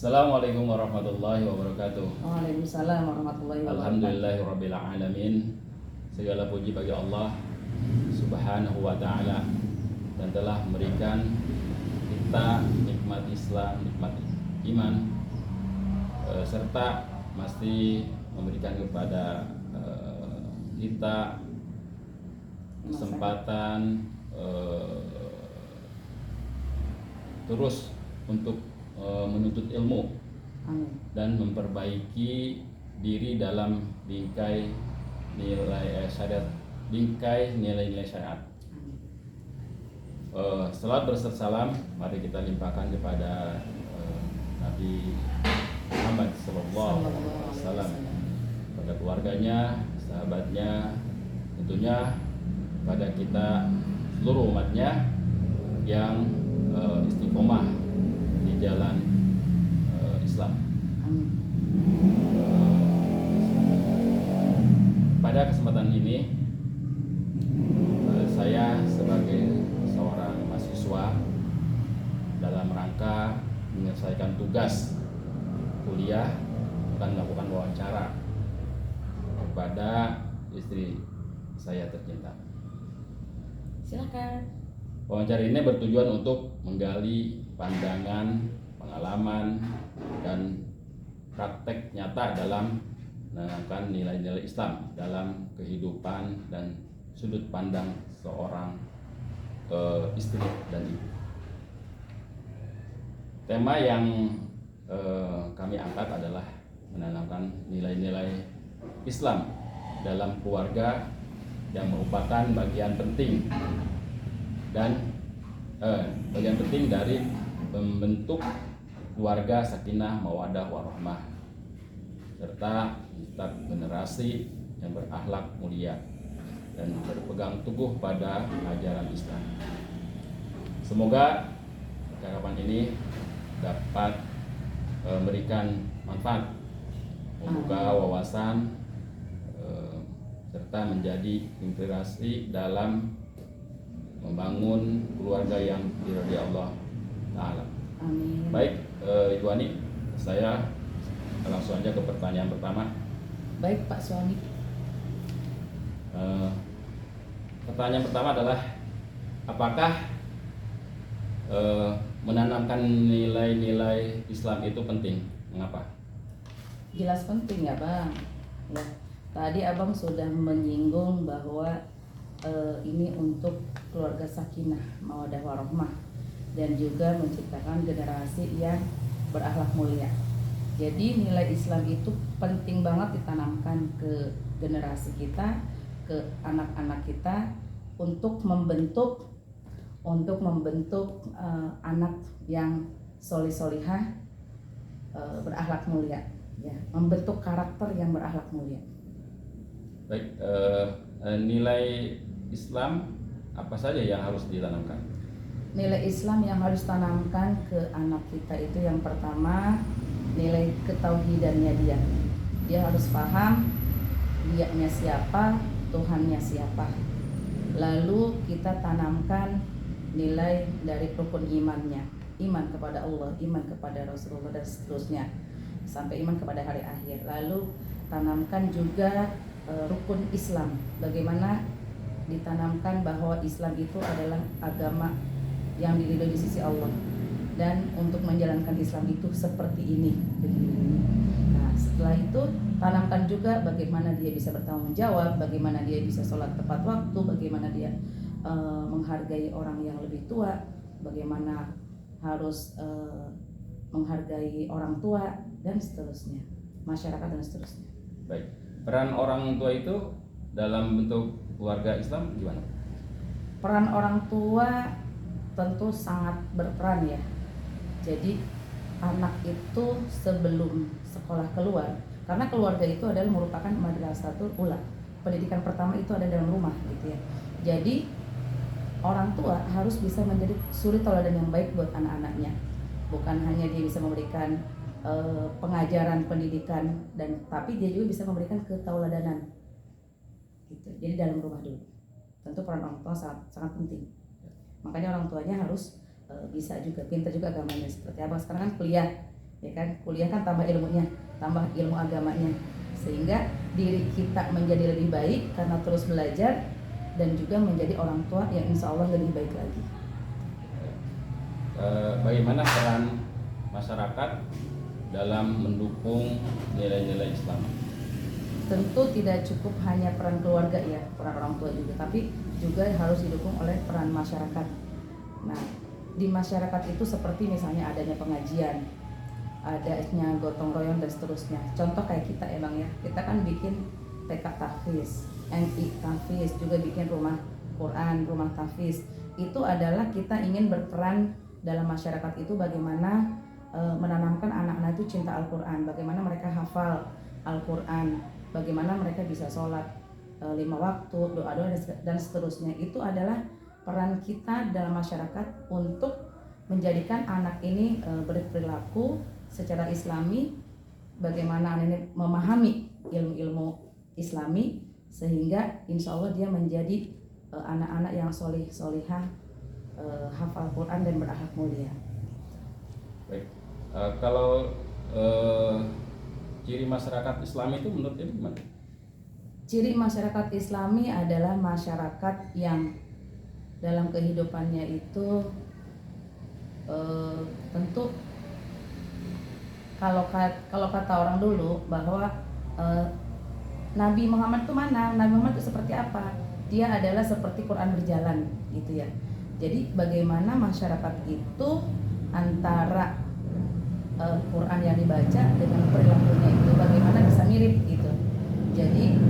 Assalamualaikum warahmatullahi wabarakatuh. Waalaikumsalam warahmatullahi wabarakatuh. Alhamdulillahirabbil alamin. Segala puji bagi Allah Subhanahu wa taala dan telah memberikan kita nikmat Islam, nikmat iman, serta masih memberikan kepada kita kesempatan terus untuk menuntut ilmu. Amin. Dan memperbaiki diri dalam bingkai nilai syariat, bingkai nilai-nilai syariat. Salat berserta salam mari kita limpahkan kepada Nabi Muhammad sallallahu alaihi wasallam, pada keluarganya, sahabatnya, tentunya pada kita seluruh umatnya yang istiqomah di jalan Islam. Pada kesempatan ini saya sebagai seorang mahasiswa dalam rangka menyelesaikan tugas kuliah akan melakukan wawancara kepada istri saya tercinta. Silakan. Wawancara ini bertujuan untuk menggali pandangan, pengalaman, dan praktek nyata dalam menanamkan nilai-nilai Islam dalam kehidupan dan sudut pandang seorang istri dan ibu. Tema yang kami angkat adalah menanamkan nilai-nilai Islam dalam keluarga yang merupakan bagian penting dari membentuk keluarga sakinah mawaddah warahmah serta mencetak generasi yang berakhlak mulia dan berpegang teguh pada ajaran Islam. Semoga percakapan ini dapat memberikan manfaat, membuka wawasan serta menjadi inspirasi dalam membangun keluarga yang diridhai Allah Ta'ala. Amin. Baik, Ibu Ani, saya langsung aja ke pertanyaan pertama. Baik Pak Suami. Pertanyaan pertama adalah apakah menanamkan nilai-nilai Islam itu penting? Mengapa? Jelas penting ya Bang. Ya, tadi Abang sudah menyinggung bahwa ini untuk keluarga sakinah mawaddah warahmah dan juga menciptakan generasi yang berakhlak mulia. Jadi nilai Islam itu penting banget ditanamkan ke generasi kita, ke anak-anak kita untuk membentuk anak yang solih-solihah, berakhlak mulia, ya, membentuk karakter yang berakhlak mulia. Baik, nilai Islam apa saja yang harus ditanamkan? Nilai Islam yang harus tanamkan ke anak kita itu yang pertama nilai ketauhidannya dia. Dia harus paham dianya siapa, Tuhannya siapa. Lalu kita tanamkan nilai dari rukun imannya, iman kepada Allah, iman kepada Rasulullah dan seterusnya sampai iman kepada hari akhir. Lalu tanamkan juga rukun Islam. Bagaimana ditanamkan bahwa Islam itu adalah agama yang diridhoi di sisi Allah dan untuk menjalankan Islam itu seperti ini, begini. Nah, setelah itu tanamkan juga bagaimana dia bisa bertanggung jawab, bagaimana dia bisa sholat tepat waktu, bagaimana dia menghargai orang yang lebih tua, bagaimana harus menghargai orang tua dan seterusnya, masyarakat dan seterusnya. Baik, peran orang tua itu dalam bentuk keluarga Islam gimana? Peran orang tua tentu sangat berperan ya. Jadi anak itu sebelum sekolah keluar, karena keluarga itu adalah merupakan madrasatul ula. Pendidikan pertama itu ada dalam rumah gitu ya. Jadi orang tua harus bisa menjadi suri tauladan yang baik buat anak-anaknya. Bukan hanya dia bisa memberikan pengajaran pendidikan tapi dia juga bisa memberikan ketauladanan. Gitu. Jadi dalam rumah dulu. Tentu peran orang tua sangat penting. Makanya orang tuanya harus bisa juga pintar juga agamanya, seperti abang sekarang kan kuliah ya kan, kuliah kan tambah ilmunya, tambah ilmu agamanya, sehingga diri kita menjadi lebih baik karena terus belajar, dan juga menjadi orang tua yang insya Allah lebih baik lagi. Bagaimana peran masyarakat dalam mendukung nilai-nilai Islam? Tentu tidak cukup hanya peran keluarga ya, peran orang tua juga, tapi juga harus didukung oleh peran masyarakat. Nah, di masyarakat itu seperti misalnya adanya pengajian, adanya gotong royong dan seterusnya. Contoh kayak kita emang ya, kita kan bikin TK tahfiz, MI tahfiz, juga bikin rumah Quran, rumah tahfiz. Itu adalah kita ingin berperan dalam masyarakat itu bagaimana menanamkan anak-anak itu cinta Al-Quran, bagaimana mereka hafal Al-Quran, bagaimana mereka bisa sholat 5 waktu, doa-doa dan seterusnya. Itu adalah peran kita dalam masyarakat untuk menjadikan anak ini berperilaku secara Islami, bagaimana anak ini memahami ilmu-ilmu Islami, sehingga insya Allah dia menjadi anak-anak yang solihah, hafal Quran dan berakhlak mulia. Baik, kalau ciri masyarakat Islam itu menurut ini gimana? Ciri masyarakat Islami adalah masyarakat yang dalam kehidupannya itu tentu kalau kata orang dulu bahwa Nabi Muhammad itu mana? Nabi Muhammad itu seperti apa? Dia adalah seperti Quran berjalan gitu ya. Jadi bagaimana masyarakat itu antara Quran yang dibaca dengan perilakunya itu bagaimana bisa mirip gitu. Jadi